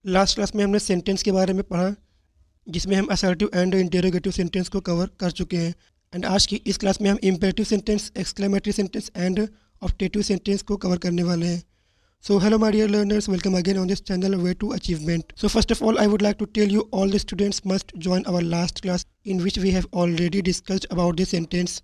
Last class में हमने sentence के बारे में पढ़ा, जिसमें हम असर्टिव एंड इंटेरोगेटिव सेंटेंस को कवर कर चुके हैं। एंड आज की इस क्लास में हम imperative sentence, exclamatory sentence and optative sentence को कवर करने वाले हैं। So hello my dear learners, welcome again on this channel Way to Achievement. So first of all, I would like to tell you all the students must join our last class in which we have already discussed about the sentence,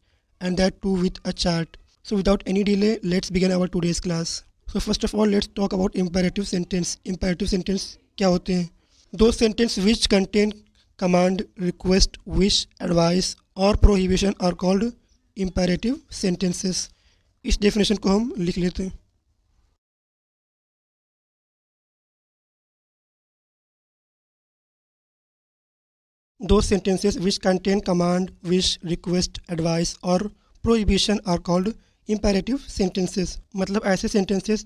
and that too with a chart. So without any delay, let's begin our today's class. So first of all, let's talk about imperative sentence. Imperative sentence क्या होते हैं? Those sentences which contain command, request, wish, advice or prohibition are called imperative sentences. इस definition को हम लिख लेते हैं। Those sentences which contain command, wish, request, advice or prohibition are called imperative sentences. मतलब ऐसे sentences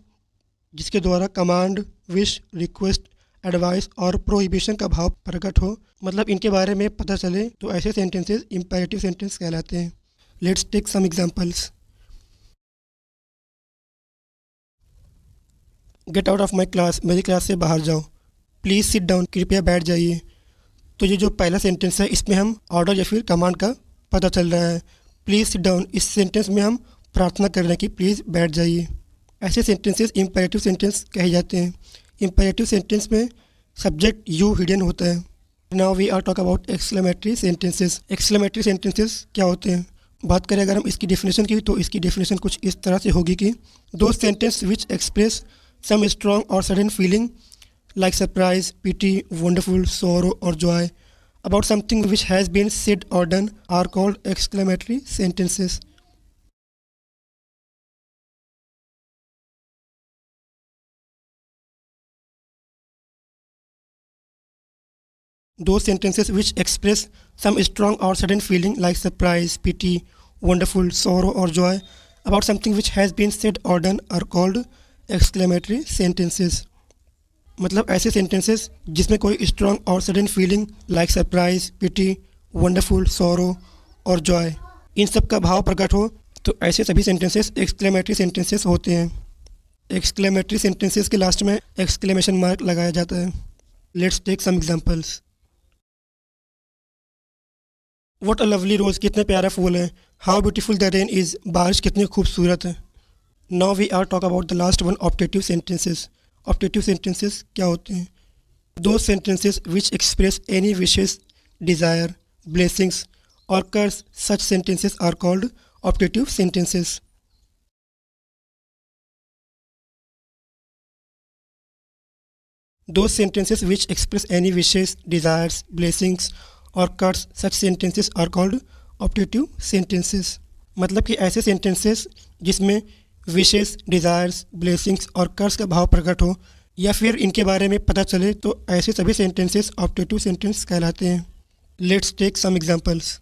जिसके द्वारा कमांड, विश, रिक्वेस्ट, एडवाइस और प्रोहिबिशन का भाव प्रकट हो, मतलब इनके बारे में पता चले, तो ऐसे सेंटेंसेस इंपेरेटिव सेंटेंस कहलाते हैं। Let's take some examples. Get out of my class, मेरी क्लास से बाहर जाओ। प्लीज़ सिट डाउन, कृपया बैठ जाइए। तो ये जो पहला सेंटेंस है, इसमें हम ऑर्डर या फिर कमांड का पता चल रहा है। प्लीज़ सिट डाउन, इस सेंटेंस में हम प्रार्थना कर रहे हैं कि प्लीज़ बैठ जाइए। ऐसे सेंटेंसेस इंपेरेटिव सेंटेंस कहे जाते हैं। इंपेरेटिव सेंटेंस में सब्जेक्ट यू हिडन होता है। Now we are talk about exclamatory sentences. Exclamatory sentences क्या होते हैं? बात करें अगर हम इसकी डेफिनेशन की, तो इसकी डेफिनेशन कुछ इस तरह से होगी कि those sentence which express some strong और sudden feeling like surprise, pity, wonderful, sorrow or joy about something which has been said or done are called exclamatory sentences. Those sentences which express some strong or sudden feeling like surprise, pity, wonderful, sorrow or joy about something which has been said or done are called exclamatory sentences. मतलब ऐसे sentences जिसमें कोई strong और sudden feeling like surprise, पिटी, wonderful, sorrow और Joy, इन सब का भाव प्रकट हो, तो ऐसे सभी सेंटेंसेस एक्सक्लेमेटरी सेंटेंसेस होते हैं। एक्सक्लेमेटरी सेंटेंसेस के लास्ट में एक्सक्लेमेशन मार्क लगाया जाता है। Let's take some examples. What a lovely rose, कितने प्यारा फूल है। How beautiful the rain is, बारिश कितनी खूबसूरत है। Now we are talk about the last one, optative sentences. Optative sentences क्या होते हैं? Those sentences which express any wishes, desire, blessings और curse, such sentences are called optative sentences. Those sentences which express any wishes, desires, blessings और curse, such sentences are called optative sentences. मतलब कि ऐसे sentences जिसमें wishes, desires, blessings और कर्स का भाव प्रकट हो, या फिर इनके बारे में पता चले, तो ऐसे सभी सेंटेंसेस ऑप्टेटिव सेंटेंस कहलाते हैं। Let's take some examples.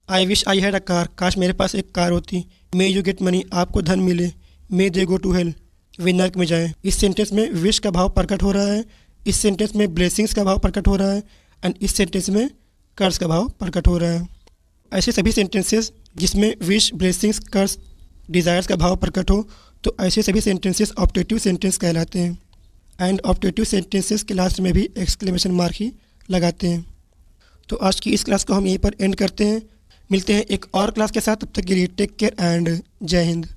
I wish I had a car, काश मेरे पास एक कार होती। मे यू गेट मनी, आपको धन मिले। मे दे गो टू हेल, वे नर्क में जाएं। इस सेंटेंस में विश का भाव प्रकट हो रहा है, इस सेंटेंस में ब्लेसिंग्स का भाव प्रकट हो रहा है, एंड इस सेंटेंस में कर्स का भाव प्रकट हो रहा है। ऐसे सभी सेंटेंसेस जिसमें विश, ब्लेसिंग्स, कर्स, डिज़ायर्स का भाव प्रकट हो, तो ऐसे सभी सेंटेंसेस ऑप्टेटिव सेंटेंस कहलाते हैं। एंड ऑप्टेटिव सेंटेंसेस के लास्ट में भी एक्सक्लेमेशन मार्क ही लगाते हैं। तो आज की इस क्लास को हम यहीं पर एंड करते हैं। मिलते हैं एक और क्लास के साथ, तब तक के लिए टेक केयर एंड जय हिंद।